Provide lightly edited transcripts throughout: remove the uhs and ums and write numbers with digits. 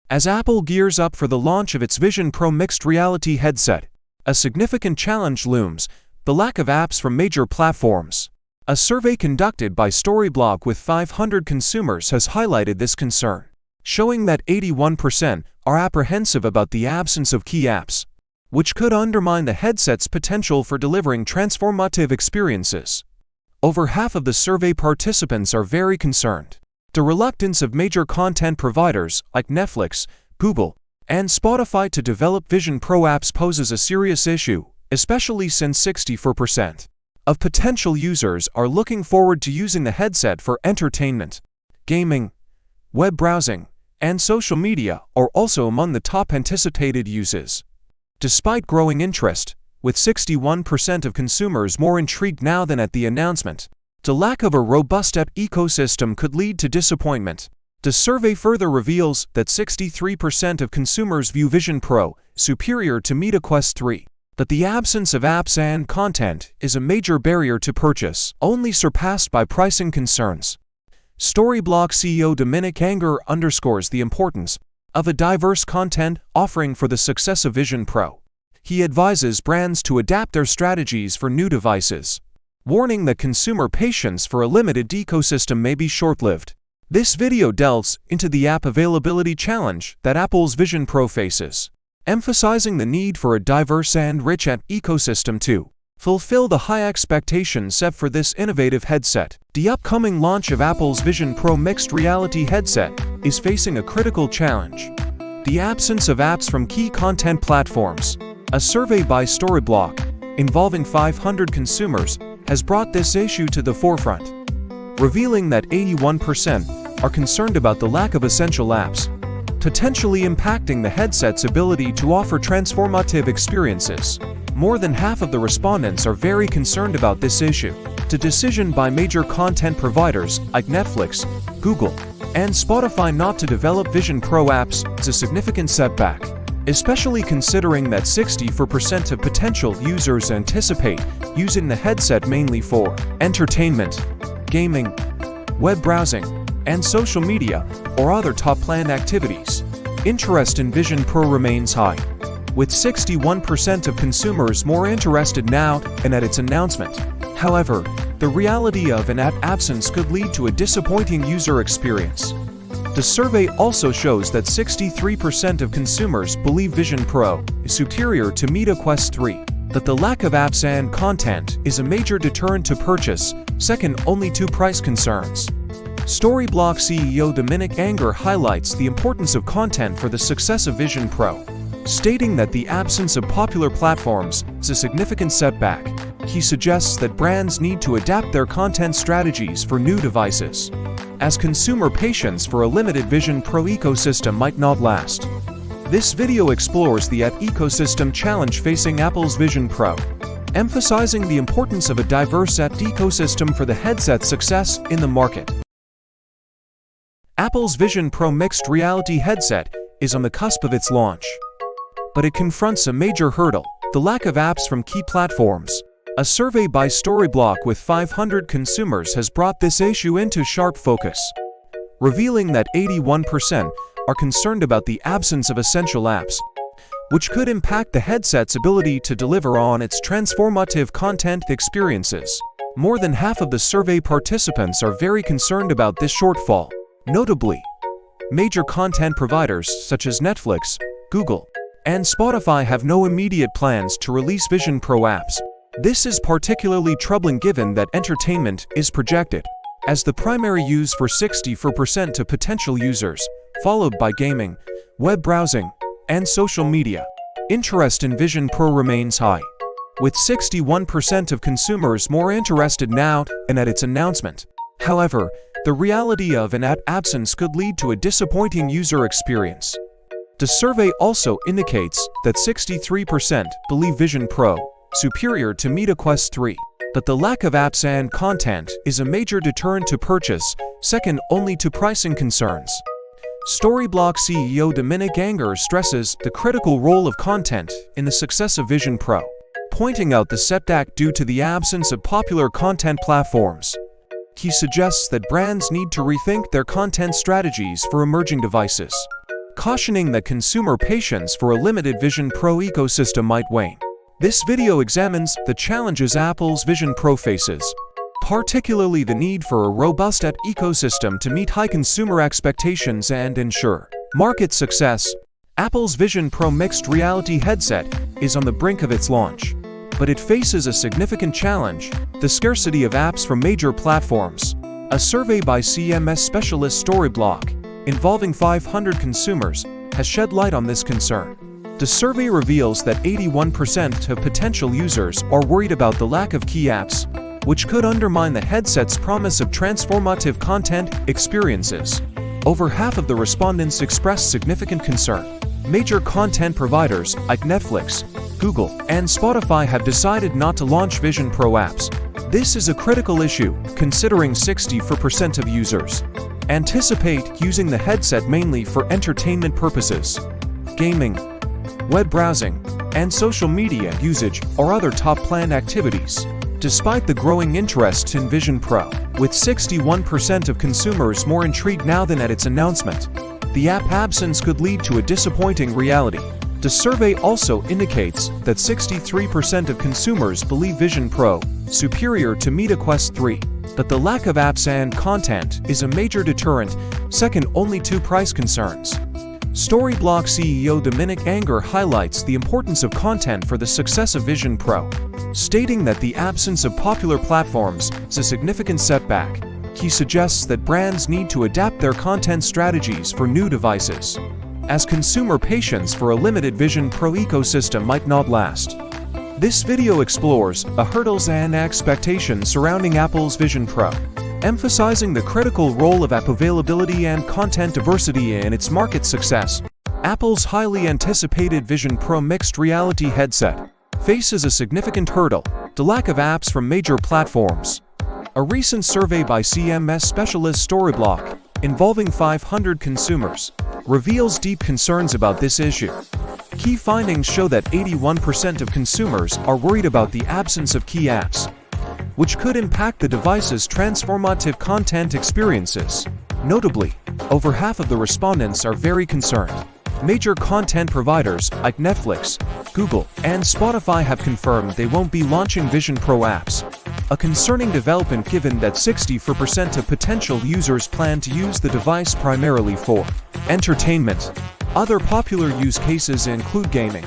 As Apple gears up for the launch of its Vision Pro mixed reality headset, a significant challenge looms: the lack of apps from major platforms. A survey conducted by Storyblok with 500 consumers has highlighted this concern, showing that 81% are apprehensive about the absence of key apps, which could undermine the headset's potential for delivering transformative experiences. Over half of the survey participants are very concerned. The reluctance of major content providers like Netflix, Google, and Spotify to develop Vision Pro apps poses a serious issue, especially since 64% of potential users are looking forward to using the headset for entertainment. Gaming, web browsing, and social media are also among the top anticipated uses. Despite growing interest, with 61% of consumers more intrigued now than at the announcement, the lack of a robust app ecosystem could lead to disappointment. The survey further reveals that 63% of consumers view Vision Pro superior to Meta Quest 3, that the absence of apps and content is a major barrier to purchase, only surpassed by pricing concerns. Storyblok CEO Dominic Anger underscores the importance of a diverse content offering for the success of Vision Pro. He advises brands to adapt their strategies for new devices, warning that consumer patience for a limited ecosystem may be short-lived. This video delves into the app availability challenge that Apple's Vision Pro faces, emphasizing the need for a diverse and rich app ecosystem to fulfill the high expectations set for this innovative headset. The upcoming launch of Apple's Vision Pro mixed reality headset is facing a critical challenge: the absence of apps from key content platforms. A survey by Storyblok, involving 500 consumers, has brought this issue to the forefront, revealing that 81% are concerned about the lack of essential apps, potentially impacting the headset's ability to offer transformative experiences. More than half of the respondents are very concerned about this issue. The decision by major content providers like Netflix, Google, and Spotify not to develop Vision Pro apps is a significant setback, especially considering that 64% of potential users anticipate using the headset mainly for entertainment, gaming, web browsing, and social media, or other top planned activities. Interest in Vision Pro remains high, with 61% of consumers more interested now than at its announcement. However, the reality of an app absence could lead to a disappointing user experience. The survey also shows that 63% of consumers believe Vision Pro is superior to Meta Quest 3, that the lack of apps and content is a major deterrent to purchase, second only to price concerns. Storyblok CEO Dominic Anger highlights the importance of content for the success of Vision Pro, stating that the absence of popular platforms is a significant setback. He suggests that brands need to adapt their content strategies for new devices, as consumer patience for a limited Vision Pro ecosystem might not last. This video explores the app ecosystem challenge facing Apple's Vision Pro, emphasizing the importance of a diverse app ecosystem for the headset's success in the market. Apple's Vision Pro mixed reality headset is on the cusp of its launch, but it confronts a major hurdle: the lack of apps from key platforms. A survey by Storyblok with 500 consumers has brought this issue into sharp focus, revealing that 81% are concerned about the absence of essential apps, which could impact the headset's ability to deliver on its transformative content experiences. More than half of the survey participants are very concerned about this shortfall. Notably, major content providers such as Netflix, Google, and Spotify have no immediate plans to release Vision Pro apps. This is particularly troubling given that entertainment is projected as the primary use for 64% of potential users, followed by gaming, web browsing, and social media. Interest in Vision Pro remains high, with 61% of consumers more interested now than at its announcement. However, the reality of an app absence could lead to a disappointing user experience. The survey also indicates that 63% believe Vision Pro superior to Meta Quest 3, that the lack of apps and content is a major deterrent to purchase, second only to pricing concerns. Storyblok CEO Dominic Anger stresses the critical role of content in the success of Vision Pro, pointing out the setback due to the absence of popular content platforms. He suggests that brands need to rethink their content strategies for emerging devices, cautioning that consumer patience for a limited Vision Pro ecosystem might wane. This video examines the challenges Apple's Vision Pro faces, particularly the need for a robust app ecosystem to meet high consumer expectations and ensure market success. Apple's Vision Pro mixed reality headset is on the brink of its launch, but it faces a significant challenge: the scarcity of apps from major platforms. A survey by CMS specialist Storyblok, involving 500 consumers, has shed light on this concern. The survey reveals that 81% of potential users are worried about the lack of key apps, which could undermine the headset's promise of transformative content experiences. Over half of the respondents expressed significant concern. Major content providers like Netflix, Google, and Spotify have decided not to launch Vision Pro apps. This is a critical issue, considering 64% of users anticipate using the headset mainly for entertainment purposes. Gaming, web browsing, and social media usage are other top planned activities. Despite the growing interest in Vision Pro, with 61% of consumers more intrigued now than at its announcement, the app absence could lead to a disappointing reality. The survey also indicates that 63% of consumers believe Vision Pro superior to Meta Quest 3, that the lack of apps and content is a major deterrent, second only to price concerns. Storyblok CEO Dominic Anger highlights the importance of content for the success of Vision Pro, stating that the absence of popular platforms is a significant setback. He suggests that brands need to adapt their content strategies for new devices, as consumer patience for a limited Vision Pro ecosystem might not last. This video explores the hurdles and expectations surrounding Apple's Vision Pro, emphasizing the critical role of app availability and content diversity in its market success. Apple's highly anticipated Vision Pro mixed reality headset faces a significant hurdle: the lack of apps from major platforms. A recent survey by CMS specialist Storyblok, involving 500 consumers, reveals deep concerns about this issue. Key findings show that 81% of consumers are worried about the absence of key apps, which could impact the device's transformative content experiences. Notably, over half of the respondents are very concerned. Major content providers like Netflix, Google, and Spotify have confirmed they won't be launching Vision Pro apps, a concerning development given that 64% of potential users plan to use the device primarily for entertainment. Other popular use cases include gaming,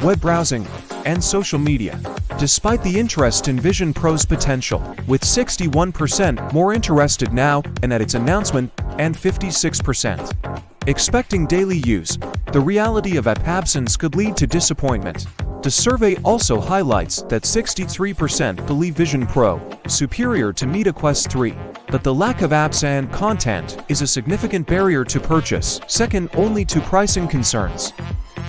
web browsing, and social media. Despite the interest in Vision Pro's potential, with 61% more interested now than at its announcement and 56% expecting daily use, the reality of app absence could lead to disappointment. The survey also highlights that 63% believe Vision Pro superior to Meta Quest 3, but the lack of apps and content is a significant barrier to purchase, second only to pricing concerns.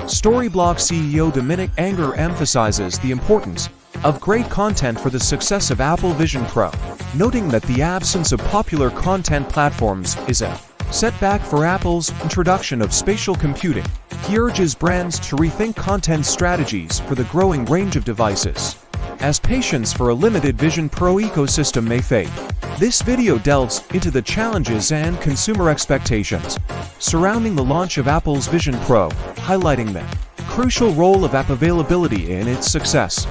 Storyblok CEO Dominic Anger emphasizes the importance of great content for the success of Apple Vision Pro, noting that the absence of popular content platforms is a setback for Apple's introduction of spatial computing. He urges brands to rethink content strategies for the growing range of devices, as patience for a limited Vision Pro ecosystem may fade. This video delves into the challenges and consumer expectations surrounding the launch of Apple's Vision Pro, highlighting the crucial role of app availability in its success.